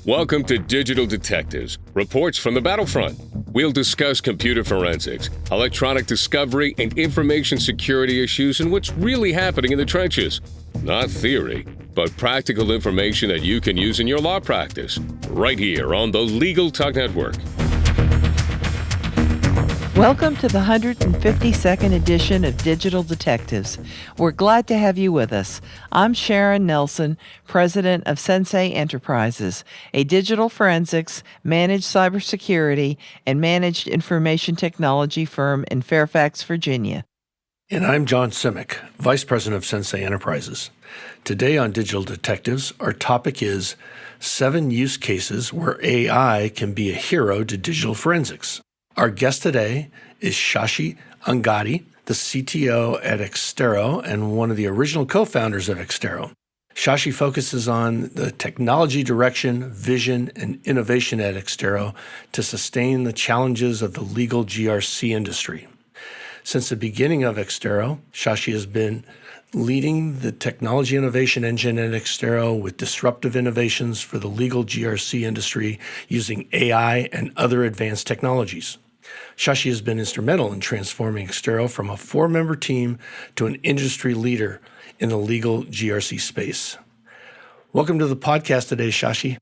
Welcome to Digital Detectives, reports from the battlefront. We'll discuss computer forensics, electronic discovery, and information security issues and what's really happening in the trenches. Not theory, but practical information that you can use in your law practice. Right here on the Legal Talk Network. Welcome to the 152nd edition of Digital Detectives. We're glad to have you with us. I'm Sharon Nelson, president of Sensei Enterprises, a digital forensics, managed cybersecurity, and managed information technology firm in Fairfax, Virginia. And I'm John Simek, vice president of Sensei Enterprises. Today on Digital Detectives, our topic is 7 use cases where AI can be a hero to digital forensics. Our guest today is Shashi Angadi, the CTO at Exterro and one of the original co-founders of Exterro. Shashi focuses on the technology direction, vision, and innovation at Exterro to sustain the challenges of the legal GRC industry. Since the beginning of Exterro, Shashi has been leading the technology innovation engine at Exterro with disruptive innovations for the legal GRC industry using AI and other advanced technologies. Shashi has been instrumental in transforming Exterro from a 4-member team to an industry leader in the legal GRC space. Welcome to the podcast today, Shashi.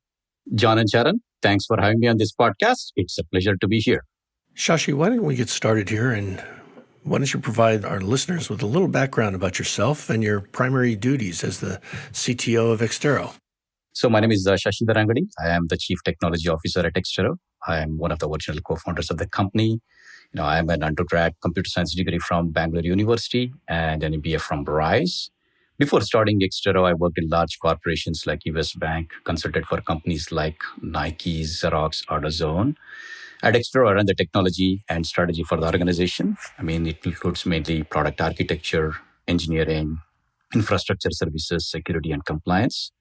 John and Sharon, thanks for having me on this podcast. It's a pleasure to be here. Shashi, why don't we get started here, and why don't you provide our listeners with a little background about yourself and your primary duties as the CTO of Exterro? So my name is Shashi Angadi. I am the Chief Technology Officer at Exterro. I am one of the original co-founders of the company. I am an undergrad computer science degree from Bangalore University and an MBA from Rice. Before starting Exterro, I worked in large corporations like US Bank, consulted for companies like Nike, Xerox, AutoZone. At Exterro, I run the technology and strategy for the organization. It includes mainly product architecture, engineering, infrastructure services, security, and compliance.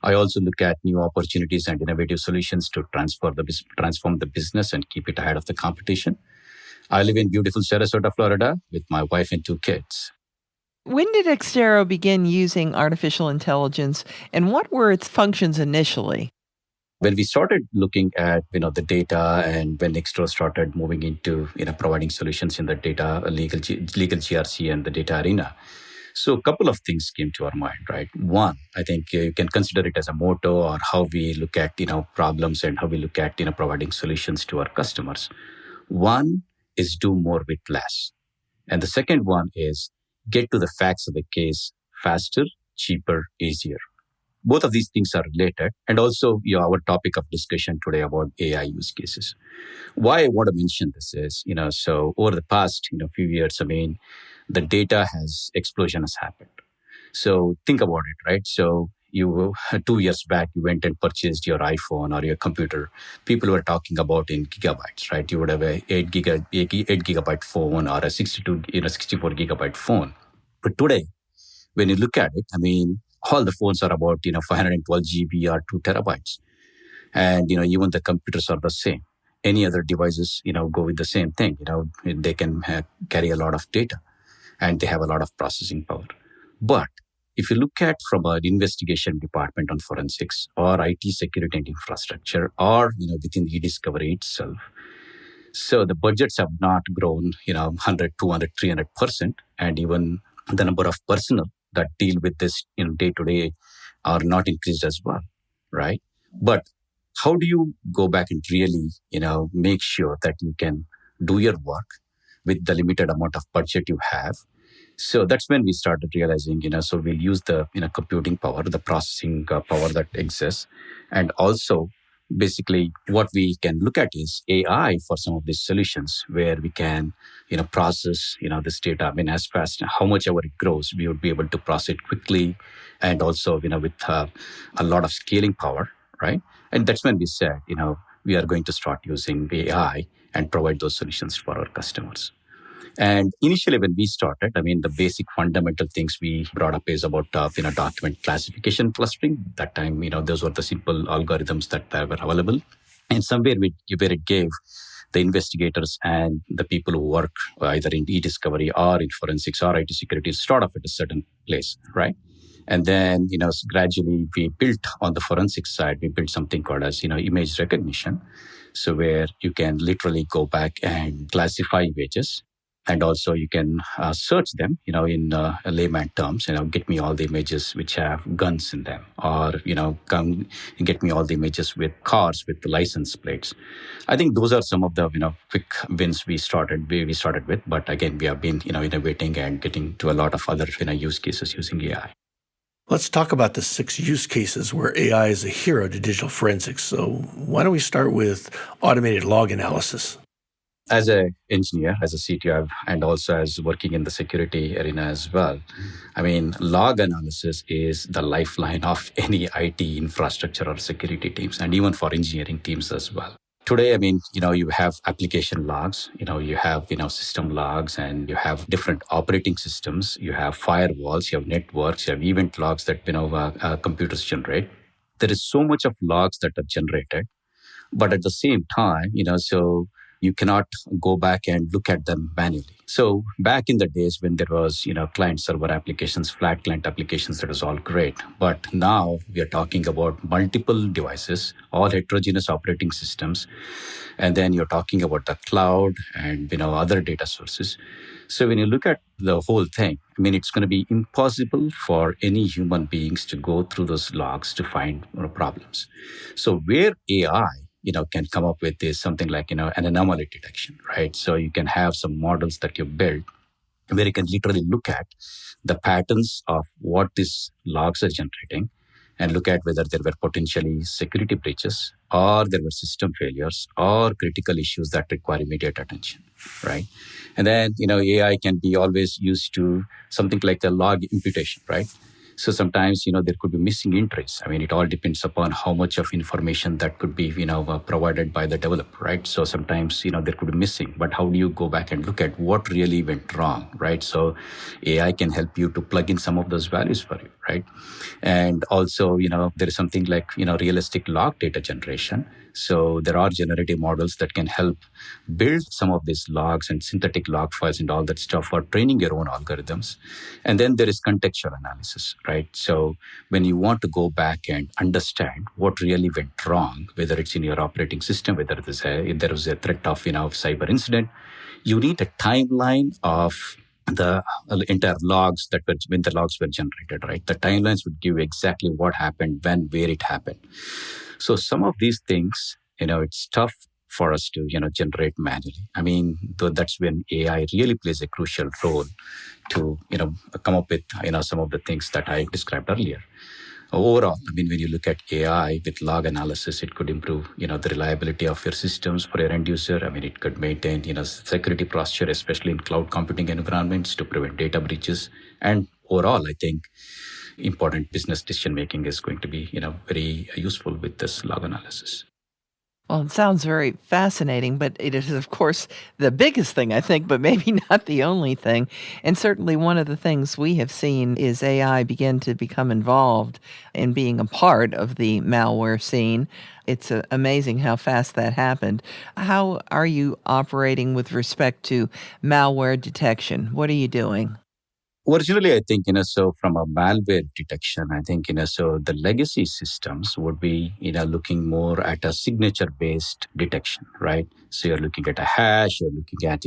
I also look at new opportunities and innovative solutions to transform the business and keep it ahead of the competition. I live in beautiful Sarasota, Florida, with my wife and 2 kids. When did Exterro begin using artificial intelligence, and what were its functions initially? When we started looking at the data, and when Exterro started moving into providing solutions in the data, legal GRC and the data arena, so a couple of things came to our mind, right? One, I think you can consider it as a motto or how we look at problems and how we look at providing solutions to our customers. One is do more with less, and the second one is get to the facts of the case faster, cheaper, easier. Both of these things are related, and also our topic of discussion today about AI use cases. Why I want to mention this is, so over the past few years, the data explosion has happened. So think about it, right? So 2 years back, you went and purchased your iPhone or your computer. People were talking about in gigabytes, right? You would have a 8 gigabyte phone or a 64 gigabyte phone. But today, when you look at it, all the phones are about 512 GB or 2 terabytes, and even the computers are the same. Any other devices go with the same thing. They can carry a lot of data, and they have a lot of processing power. But if you look at from an investigation department on forensics or IT security and infrastructure or within the e-discovery itself, so the budgets have not grown 100, 200, 300%, and even the number of personnel that deal with this day-to-day are not increased as well, right? But how do you go back and really make sure that you can do your work with the limited amount of budget you have? So that's when we started realizing, so we'll use the computing power, the processing power that exists, and also basically what we can look at is AI for some of these solutions where we can process this data. As fast how much ever it grows, we would be able to process it quickly, and also with a lot of scaling power, right? And that's when we said we are going to start using AI and provide those solutions for our customers. And initially, when we started, the basic fundamental things we brought up is about document classification clustering. That time, those were the simple algorithms that were available, and somewhere where it gave the investigators and the people who work either in e-discovery or in forensics or IT security start off at a certain place, right? And then, gradually we built on the forensic side, we built something called as, image recognition. So where you can literally go back and classify images. And also you can search them, in layman terms, get me all the images which have guns in them, or, come get me all the images with cars with the license plates. I think those are some of the, quick wins we started with. But again, we have been, innovating and getting to a lot of other, use cases using AI. Let's talk about the 6 use cases where AI is a hero to digital forensics. So why don't we start with automated log analysis? As an engineer, as a CTO, and also as working in the security arena as well, I mean, log analysis is the lifeline of any IT infrastructure or security teams, and even for engineering teams as well. Today, I mean, you have application logs, you have, system logs, and you have different operating systems. You have firewalls, you have networks, you have event logs that, computers generate. There is so much of logs that are generated. But at the same time, so you cannot go back and look at them manually. So back in the days when there was, client server applications, flat client applications, that was all great. But now we are talking about multiple devices, all heterogeneous operating systems. And then you're talking about the cloud and, other data sources. So when you look at the whole thing, I mean, it's going to be impossible for any human beings to go through those logs to find problems. So where AI can come up with is something like, an anomaly detection, right? So you can have some models that you build where you can literally look at the patterns of what these logs are generating and look at whether there were potentially security breaches or there were system failures or critical issues that require immediate attention, right? And then, AI can be always used to something like a log imputation, right? So sometimes, there could be missing entries. I mean, it all depends upon how much of information that could be, provided by the developer, right? So sometimes, there could be missing, but how do you go back and look at what really went wrong, right? So AI can help you to plug in some of those values for you, right? And also, there is something like, realistic log data generation. So there are generative models that can help build some of these logs and synthetic log files and all that stuff for training your own algorithms. And then there is contextual analysis, right? So when you want to go back and understand what really went wrong, whether it's in your operating system, whether if there was a threat of, cyber incident, you need a timeline of the entire logs when the logs were generated, right? The timelines would give exactly what happened, when, where it happened. So some of these things, it's tough for us to, generate manually. I mean, that's when AI really plays a crucial role to, come up with, some of the things that I described earlier. Overall, I mean, when you look at AI with log analysis, it could improve, the reliability of your systems for your end user. I mean, it could maintain, security posture, especially in cloud computing environments to prevent data breaches. And overall, I think important business decision making is going to be, very useful with this log analysis. Well, it sounds very fascinating, but it is, of course, the biggest thing, I think, but maybe not the only thing. And certainly one of the things we have seen is AI begin to become involved in being a part of the malware scene. It's amazing how fast that happened. How are you operating with respect to malware detection? What are you doing? Originally, I think, so from a malware detection, I think, so the legacy systems would be, looking more at a signature-based detection, right? So you're looking at a hash, you're looking at,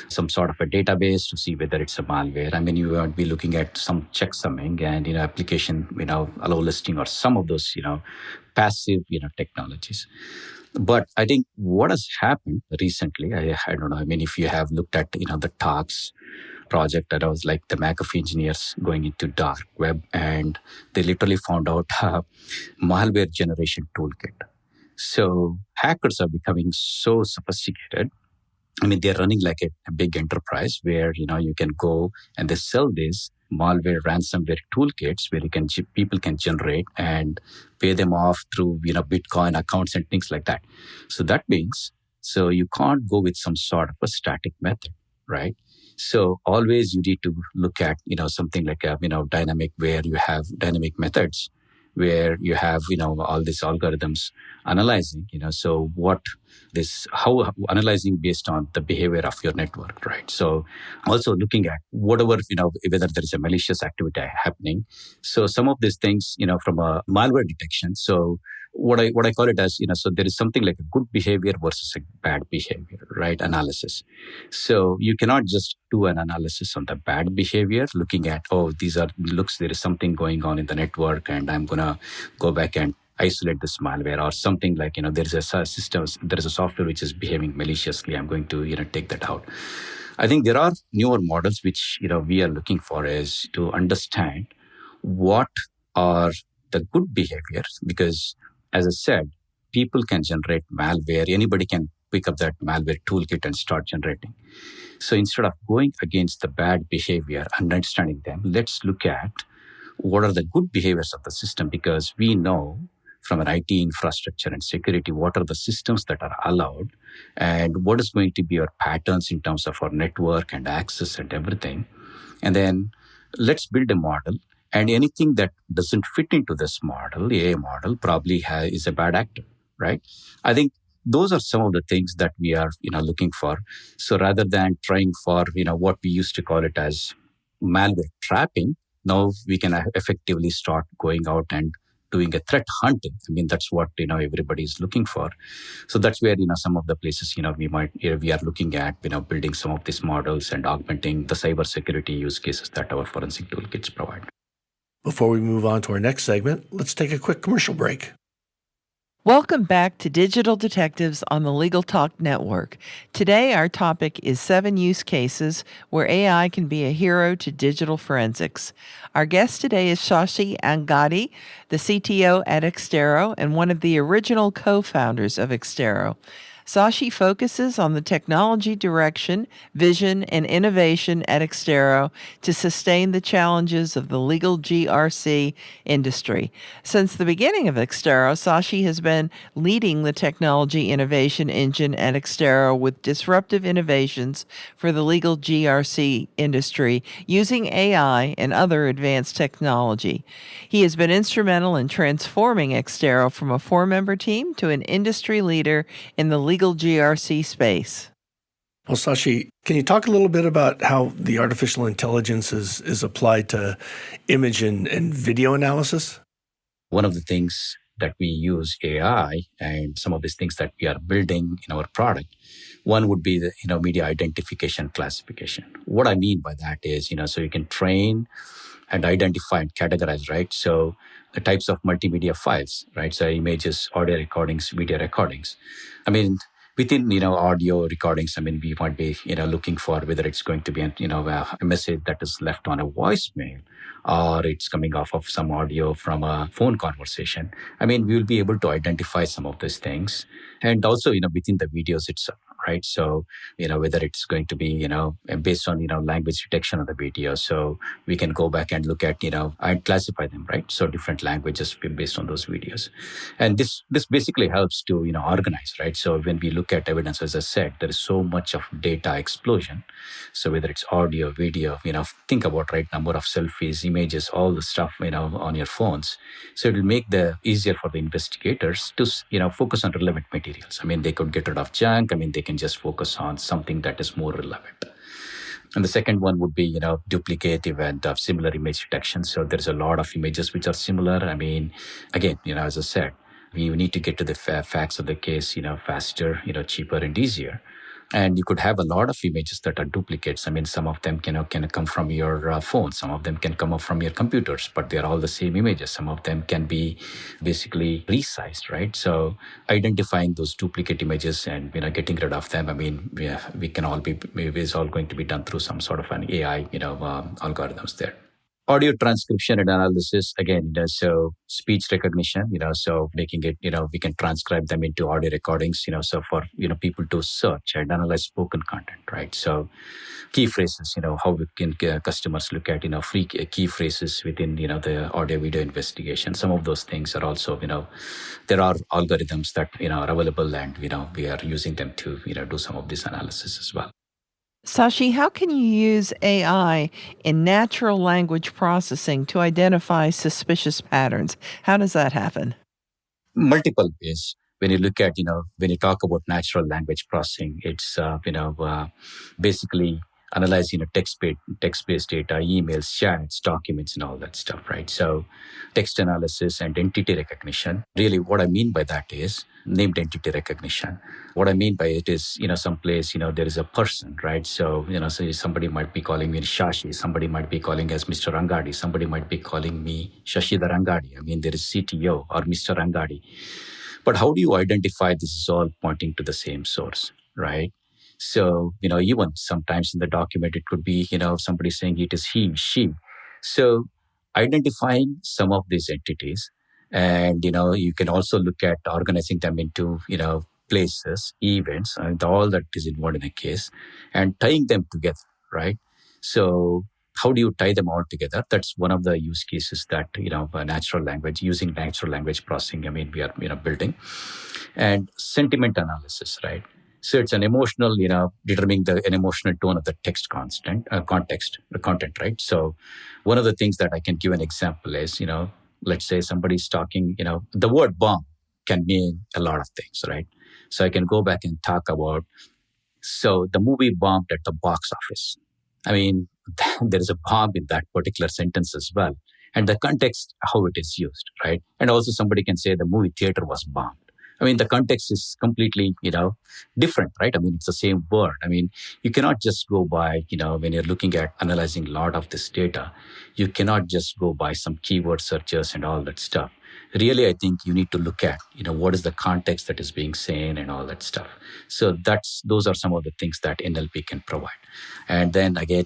some sort of a database to see whether it's a malware. I mean, you would be looking at some checksumming and, application, allow listing or some of those, passive, technologies. But I think what has happened recently, I don't know, I mean, if you have looked at, the talks, project that was like the McAfee engineers going into dark web, and they literally found out a malware generation toolkit. So hackers are becoming so sophisticated. I mean, they're running like a big enterprise where, you can go and they sell these malware ransomware toolkits where people can generate and pay them off through, Bitcoin accounts and things like that. So that means, so you can't go with some sort of a static method, right? So always you need to look at, something like a, dynamic, where you have dynamic methods where you have, all these algorithms analyzing, so how analyzing based on the behavior of your network, right? So also looking at whatever, whether there is a malicious activity happening. So some of these things, from a malware detection. So what I call it as, so there is something like a good behavior versus a bad behavior, right? Analysis. So you cannot just do an analysis on the bad behavior, looking at, there is something going on in the network, and I'm gonna go back and isolate this malware, or something like, there's a software which is behaving maliciously. I'm going to, take that out. I think there are newer models which, we are looking for is to understand what are the good behaviors, because as I said, people can generate malware. Anybody can pick up that malware toolkit and start generating. So instead of going against the bad behavior and understanding them, let's look at what are the good behaviors of the system, because we know from an IT infrastructure and security, what are the systems that are allowed, and what is going to be our patterns in terms of our network and access and everything. And then let's build a model, and anything that doesn't fit into this model, AI model, probably is a bad actor, right? I think those are some of the things that we are, looking for. So rather than trying for, what we used to call it as malware trapping, now we can effectively start going out and doing a threat hunting. I mean, that's what, everybody is looking for. So that's where, some of the places, we are looking at, building some of these models and augmenting the cybersecurity use cases that our forensic toolkits provide. Before we move on to our next segment, let's take a quick commercial break. Welcome back to Digital Detectives on the Legal Talk Network. Today, our topic is 7 use cases where AI can be a hero to digital forensics. Our guest today is Shashi Angadi, the CTO at Exterro and one of the original co-founders of Exterro. Shashi focuses on the technology direction, vision, and innovation at Exterro to sustain the challenges of the legal GRC industry. Since the beginning of Exterro, Shashi has been leading the technology innovation engine at Exterro with disruptive innovations for the legal GRC industry using AI and other advanced technology. He has been instrumental in transforming Exterro from a 4-member team to an industry leader in the legal GRC space. Well, Sashi, can you talk a little bit about how the artificial intelligence is applied to image and video analysis? One of the things that we use AI and some of these things that we are building in our product, one would be the media identification classification. What I mean by that is, so you can train and identify and categorize, right? So the types of multimedia files, right? So images, audio recordings, video recordings. I mean, within, audio recordings, I mean, we might be, looking for whether it's going to be, a message that is left on a voicemail, or it's coming off of some audio from a phone conversation. I mean, we will be able to identify some of these things. And also, within the videos itself, right? So, whether it's going to be, based on, language detection of the video. So we can go back and look at, and classify them, right? So different languages based on those videos. And this basically helps to, organize, right? So when we look at evidence, as I said, there is so much of data explosion. So whether it's audio, video, think about, right, number of selfies, images, all the stuff, on your phones. So it will make the easier for the investigators to, focus on relevant materials. I mean, they could get rid of junk. I mean, they can just focus on something that is more relevant. And the second one would be, duplicative and similar image detection. So there's a lot of images which are similar. I mean, again, as I said, we need to get to the facts of the case, faster, cheaper and easier. And you could have a lot of images that are duplicates. I mean, some of them can come from your phone. Some of them can come up from your computers, but they're all the same images. Some of them can be basically resized, right? So identifying those duplicate images and, getting rid of them, I mean, we can all be, it's all going to be done through some sort of an AI, algorithms there. Audio transcription and analysis, again, so speech recognition, so making it, we can transcribe them into audio recordings, so for, people to search and analyze spoken content, right? So key phrases, how we can customers look at, free key phrases within, the audio video investigation. Some of those things are also, there are algorithms that, are available and, we are using them to, do some of this analysis as well. Sashi, how can you use AI in natural language processing to identify suspicious patterns? How does that happen? Multiple ways. When you look at, when you talk about natural language processing, it's, basically analyzing text-based data, emails, chats, documents, and all that stuff, right? So text analysis and entity recognition. Really, what I mean by that is named entity recognition. What I mean by it is, someplace, there is a person, right? So, so somebody might be calling me Shashi, somebody might be calling as Mr. Angadi, somebody might be calling me Shashi Angadi. I mean, there is CTO or Mr. Angadi. But how do you identify this is all pointing to the same source, right? So, even sometimes in the document, it could be, somebody saying it is he, she. So identifying some of these entities, and, you can also look at organizing them into, places, events, and all that is involved in a case, and tying them together, right? So how do you tie them all together? That's one of the use cases that, using natural language processing, we are, building. And sentiment analysis, right? So it's an emotional, determining an emotional tone of the text the content, right? So one of the things that I can give an example is, let's say somebody's talking, the word bomb can mean a lot of things, right? So I can go back and talk about, so the movie bombed at the box office. I mean, there is a bomb in that particular sentence as well. And the context, how it is used, right? And also somebody can say the movie theater was bombed. I mean, the context is completely, different, right? I mean, it's the same word. I mean, you cannot just go by, when you're looking at analyzing a lot of this data, you cannot just go by some keyword searches and all that stuff. Really, I think you need to look at, what is the context that is being said and all that stuff. So those are some of the things that NLP can provide. And then again,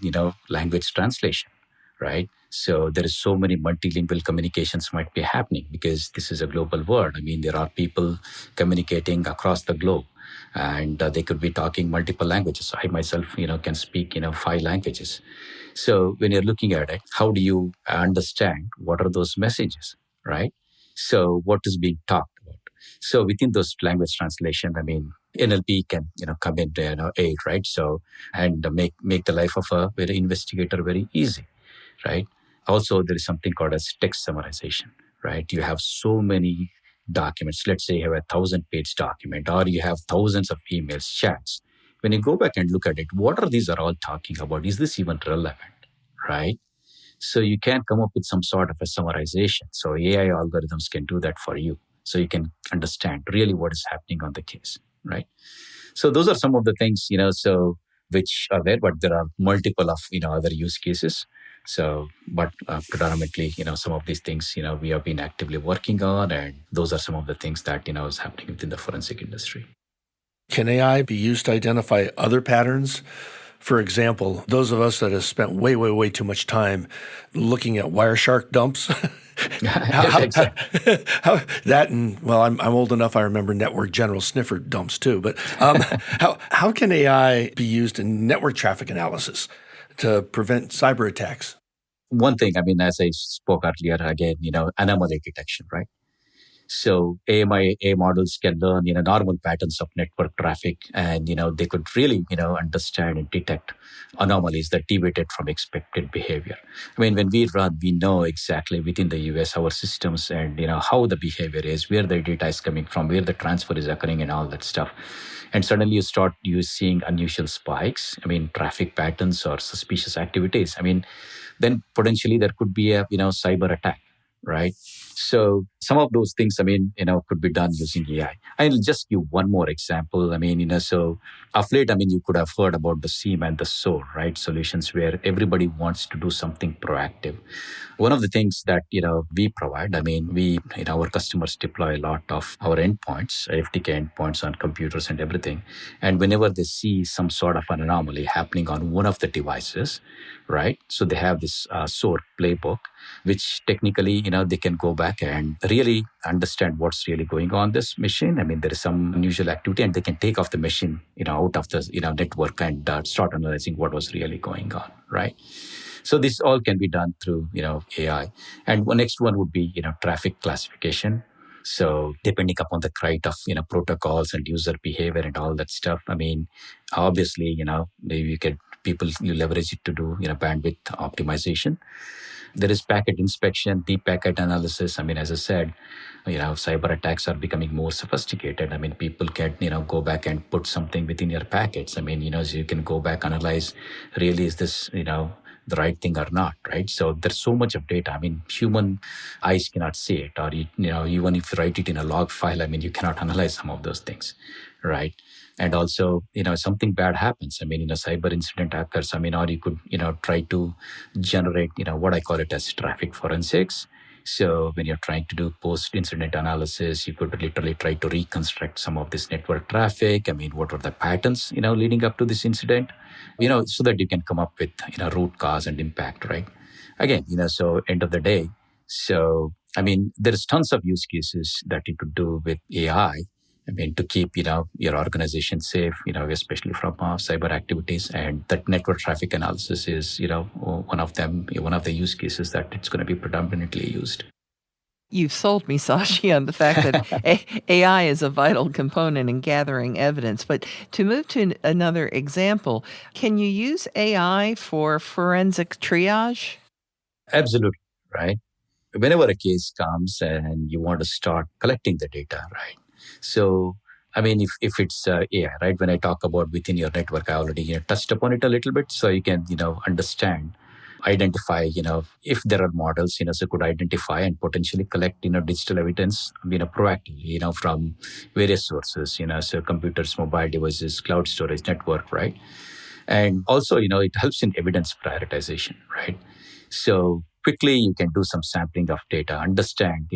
language translation, right? So there is so many multilingual communications might be happening because this is a global world. I mean, there are people communicating across the globe, and they could be talking multiple languages. I myself, can speak, 5 languages. So when you're looking at it, how do you understand what are those messages, right? So what is being talked about? So within those language translation, I mean, NLP can, come in there, aid, right? So, and make the life of a very investigator very easy, right? Also, there is something called as text summarization, right? You have so many documents. Let's say you have 1,000-page document, or you have thousands of emails, chats. When you go back and look at it, what are these are all talking about? Is this even relevant, right? So you can come up with some sort of a summarization. So AI algorithms can do that for you. So you can understand really what is happening on the case, right? So those are some of the things, so which are there, but there are multiple of, other use cases. So, but predominantly, some of these things, we have been actively working on, and those are some of the things that, is happening within the forensic industry. Can AI be used to identify other patterns? For example, those of us that have spent way too much time looking at Wireshark dumps, I'm old enough, I remember Network General Sniffer dumps too, but how can AI be used in network traffic analysis to prevent cyber attacks? One thing, as I spoke earlier, again, anomaly detection, right? So AI models can learn, normal patterns of network traffic, and, they could really, understand and detect anomalies that deviated from expected behavior. I mean, when we run, we know exactly within the US, our systems and, how the behavior is, where the data is coming from, where the transfer is occurring and all that stuff. And suddenly you seeing unusual spikes, traffic patterns or suspicious activities. Then potentially there could be a, cyber attack, right? So some of those things, could be done using AI. I'll just give one more example. So of late, you could have heard about the SIEM and the SOAR, right? Solutions where everybody wants to do something proactive. One of the things that, we provide, our customers deploy a lot of our endpoints, FTK endpoints on computers and everything. And whenever they see some sort of an anomaly happening on one of the devices, right? So they have this SOAR playbook, which technically, they can go back and really understand what's really going on this machine. There is some unusual activity, and they can take off the machine, out of the, network and start analyzing what was really going on, right? So this all can be done through, AI. And one next one would be, traffic classification. So depending upon the kind of, protocols and user behavior and all that stuff, obviously, maybe you can people you leverage it to do bandwidth optimization. There is packet inspection, deep packet analysis. I mean, as I said, cyber attacks are becoming more sophisticated. I mean, people can, go back and put something within your packets. I mean, so you can go back, analyze, really, is this, the right thing or not, right? So there's so much of data. I mean, human eyes cannot see it, or, even if you write it in a log file, I mean, you cannot analyze some of those things, right? And also, something bad happens. I mean, cyber incident occurs. I mean, or you could, try to generate, what I call it as traffic forensics. So when you're trying to do post-incident analysis, you could literally try to reconstruct some of this network traffic. I mean, what were the patterns, leading up to this incident, so that you can come up with, root cause and impact, right? Again, so end of the day. So, I mean, there's tons of use cases that you could do with AI. I mean, to keep, your organization safe, especially from cyber activities. And that network traffic analysis is, one of them, one of the use cases that it's going to be predominantly used. You've sold me, Sashi, on the fact that AI is a vital component in gathering evidence. But to move to another example, can you use AI for forensic triage? Absolutely, right? Whenever a case comes and you want to start collecting the data, right? So, I mean, if it's AI, right? When I talk about within your network, I already touched upon it a little bit, so you can understand, identify, if there are models, so could identify and potentially collect, digital evidence, proactively, from various sources, so computers, mobile devices, cloud storage, network, right? And also, it helps in evidence prioritization, right? So quickly you can do some sampling of data, understand,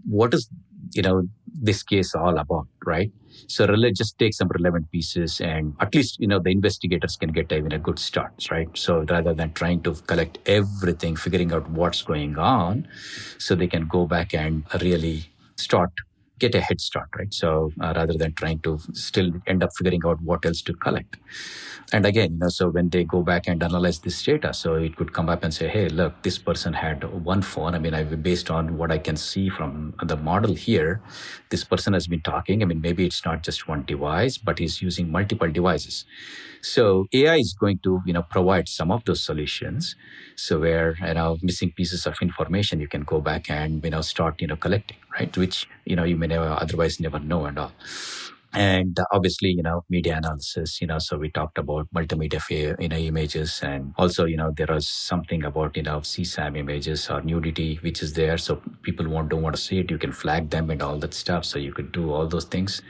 what is, this case all about, right? So really just take some relevant pieces, and at least, the investigators can get even a good start, right? So rather than trying to collect everything, figuring out what's going on, so they can go back and really get a head start, right? So rather than trying to still end up figuring out what else to collect. And again, so when they go back and analyze this data, so it could come up and say, hey, look, this person had one phone. I mean, based on what I can see from the model here, this person has been talking. I mean, maybe it's not just one device, but he's using multiple devices. So AI is going to, provide some of those solutions. So where, missing pieces of information, you can go back and, start, collecting, right? Which, you may otherwise never know and all. And obviously, media analysis, so we talked about multimedia, images. And also, there is something about, CSAM images or nudity, which is there. So people don't want to see it. You can flag them and all that stuff. So you could do all those things.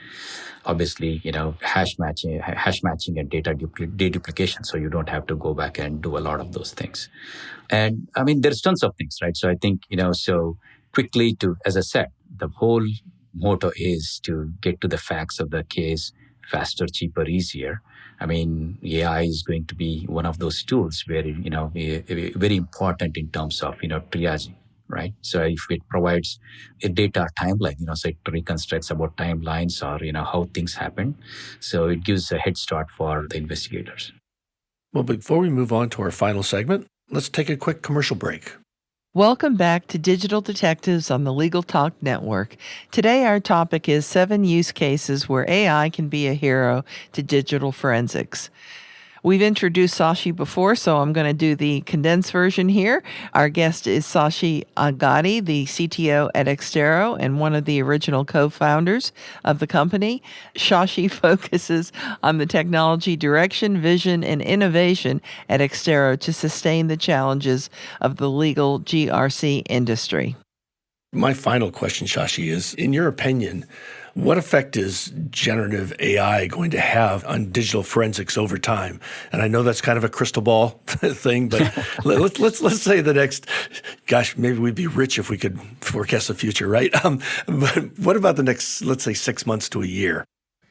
Obviously, hash matching and data deduplication. So you don't have to go back and do a lot of those things. And I mean, there's tons of things, right? So I think, so quickly as I said, the whole motto is to get to the facts of the case faster, cheaper, easier. I mean, AI is going to be one of those tools where, very important in terms of, triaging, right? So if it provides a data timeline, so it reconstructs about timelines or, how things happen. So it gives a head start for the investigators. Well, before we move on to our final segment, let's take a quick commercial break. Welcome back to Digital Detectives on the Legal Talk Network. Today our topic is 7 use cases where AI can be a hero to digital forensics. We've introduced Shashi before, so I'm going to do the condensed version here. Our guest is Shashi Angadi, the CTO at Exterro and one of the original co-founders of the company. Shashi focuses on the technology direction, vision, and innovation at Exterro to sustain the challenges of the legal GRC industry. My final question, Shashi, is, in your opinion, what effect is generative AI going to have on digital forensics over time? And I know that's kind of a crystal ball thing, but let's say the next, maybe we'd be rich if we could forecast the future, right? But what about the next, let's say, 6 months to a year?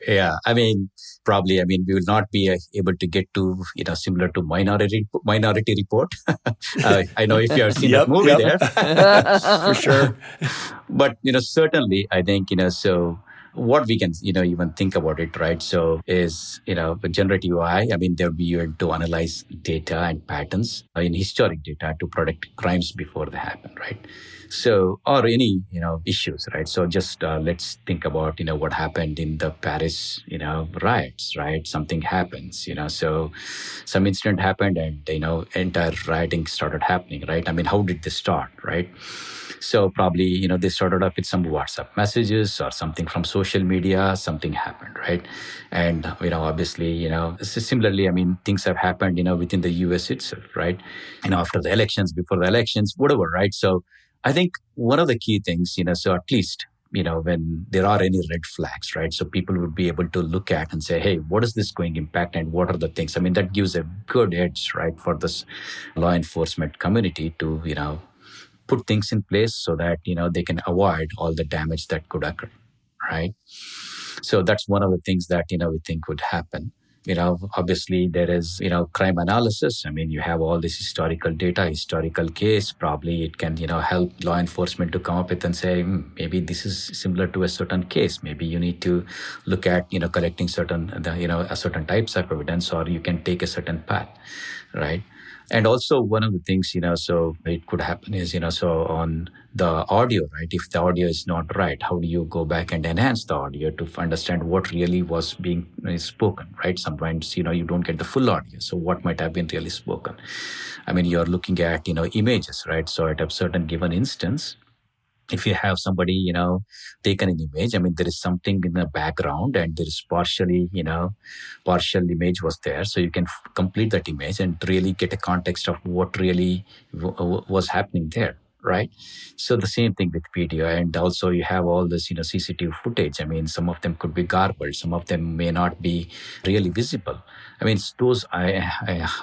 Yeah, I mean, probably. I mean, we will not be able to get to, similar to Minority Report. I know if you have seen that movie there. For sure. But, certainly, I think, so what we can, even think about it, right? So is, with generative AI, I mean, they'll be able to analyze data and patterns in historic data to predict crimes before they happen, right? So, or any, issues, right? So just let's think about, what happened in the Paris, riots, right? Something happens, so some incident happened and, entire rioting started happening, right? I mean, how did this start, right? So probably, they started off with some WhatsApp messages or something from social media, something happened, right? And, obviously, similarly, I mean, things have happened, within the US itself, right? After the elections, before the elections, whatever, right? So I think one of the key things, so at least, when there are any red flags, right? So people would be able to look at and say, hey, what is this going to impact and what are the things? I mean, that gives a good edge, right, for this law enforcement community to, put things in place so that, they can avoid all the damage that could occur, right? So that's one of the things that, we think would happen. Obviously there is, crime analysis. I mean, you have all this historical data, historical case. Probably it can, help law enforcement to come up with and say, maybe this is similar to a certain case. Maybe you need to look at, collecting certain, a certain types of evidence, or you can take a certain path, right? And also one of the things, so it could happen is, so on the audio, right? If the audio is not right, how do you go back and enhance the audio to understand what really was being spoken, right? Sometimes, you don't get the full audio. So what might have been really spoken? I mean, you're looking at, images, right? So at a certain given instance, if you have somebody, taken an image, I mean, there is something in the background and there is partially, partial image was there. So you can complete that image and really get a context of what really was happening there, right? So the same thing with video. And also you have all this, CCTV footage. I mean, some of them could be garbled. Some of them may not be really visible. I mean,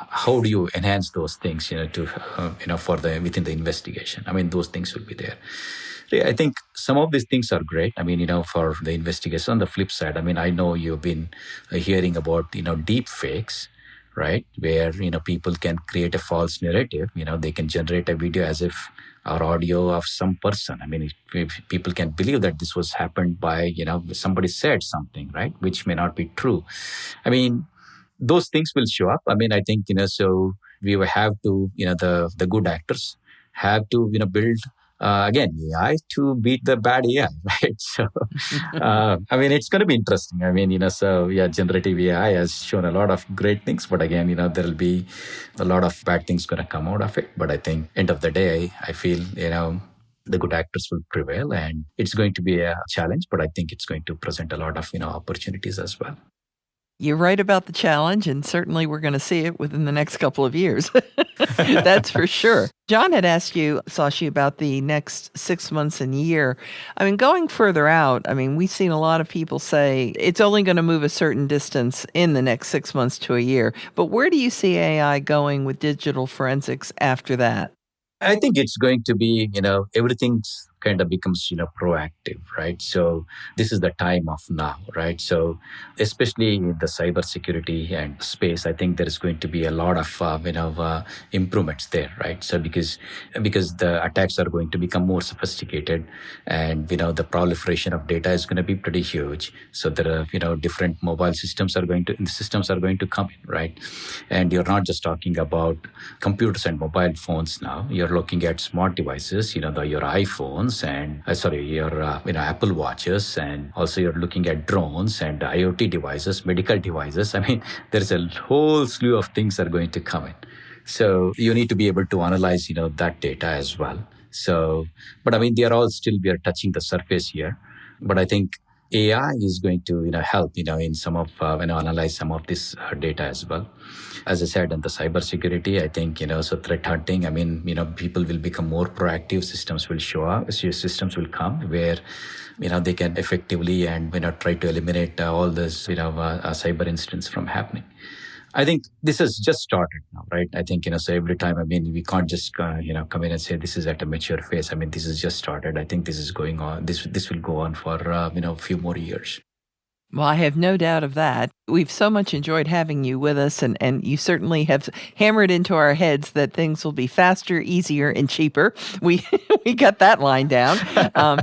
how do you enhance those things, to, for within the investigation? I mean, those things will be there. I think some of these things are great. I mean, for the investigation. On the flip side, I mean, I know you've been hearing about, deep fakes, right? Where, people can create a false narrative. They can generate a video as if or audio of some person. I mean, if people can believe that this was happened by, somebody said something, right? Which may not be true. I mean, those things will show up. I mean, I think, so we will have to, the good actors have to, build again, AI to beat the bad AI, right? So, I mean, it's going to be interesting. I mean, so yeah, generative AI has shown a lot of great things, but again, there will be a lot of bad things going to come out of it. But I think end of the day, I feel, the good actors will prevail, and it's going to be a challenge, but I think it's going to present a lot of, opportunities as well. You're right about the challenge, and certainly we're going to see it within the next couple of years. That's for sure. John had asked you, Shashi, about the next 6 months and year. I mean, going further out, I mean, we've seen a lot of people say it's only going to move a certain distance in the next 6 months to a year. But where do you see AI going with digital forensics after that? I think it's going to be, everything's kind of becomes, proactive, right? So this is the time of now, right? So especially in the cybersecurity and space, I think there is going to be a lot of, improvements there, right? So because the attacks are going to become more sophisticated and, the proliferation of data is going to be pretty huge. So there are, different mobile systems are going to come in, right? And you're not just talking about computers and mobile phones now. You're looking at smart devices, your iPhones and your Apple Watches, and also you're looking at drones and IoT devices, medical devices. I mean, there's a whole slew of things that are going to come in. So you need to be able to analyze, that data as well. So, but I mean, we are touching the surface here. But I think AI is going to, help, in some of, analyze some of this data as well. As I said, in the cybersecurity, I think, so threat hunting, I mean, people will become more proactive. Systems will show up, systems will come where, they can effectively and, try to eliminate all this, cyber incidents from happening. I think this has just started now, right? I think, so every time, I mean, we can't just, come in and say this is at a mature phase. I mean, this is just started. I think this is going on. This will go on for, a few more years. Well, I have no doubt of that. We've so much enjoyed having you with us, and you certainly have hammered into our heads that things will be faster, easier, and cheaper. We we got that line down. Um,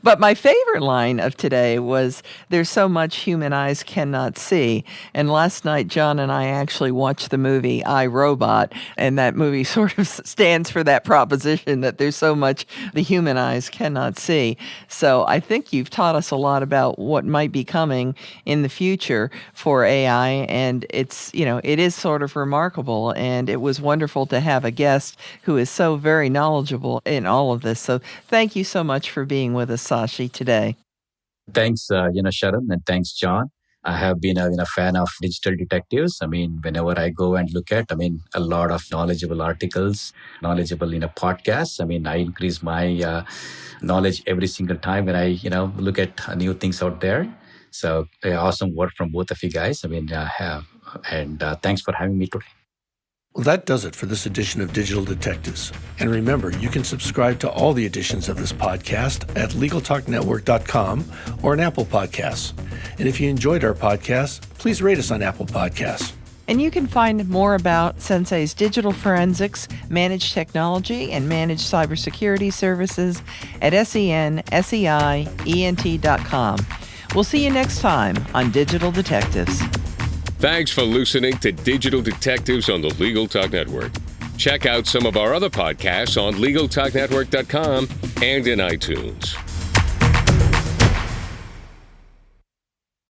but my favorite line of today was, "There's so much human eyes cannot see." And last night, John and I actually watched the movie I, Robot, and that movie sort of stands for that proposition that there's so much the human eyes cannot see. So I think you've taught us a lot about what might be coming in the future for AI, and it is sort of remarkable, and it was wonderful to have a guest who is so very knowledgeable in all of this. So thank you so much for being with us, Shashi, today. Thanks, Sharon, and thanks, John. I have been a fan of digital detectives. I mean, whenever I go and look at, a lot of knowledgeable articles, knowledgeable, podcasts. I mean, I increase my knowledge every single time when I, look at new things out there. So awesome work from both of you guys. Thanks for having me today. Well, that does it for this edition of Digital Detectives. And remember, you can subscribe to all the editions of this podcast at LegalTalkNetwork.com or on Apple Podcasts. And if you enjoyed our podcast, please rate us on Apple Podcasts. And you can find more about Sensei's digital forensics, managed technology, and managed cybersecurity services at senseient.com. We'll see you next time on Digital Detectives. Thanks for listening to Digital Detectives on the Legal Talk Network. Check out some of our other podcasts on LegalTalkNetwork.com and in iTunes.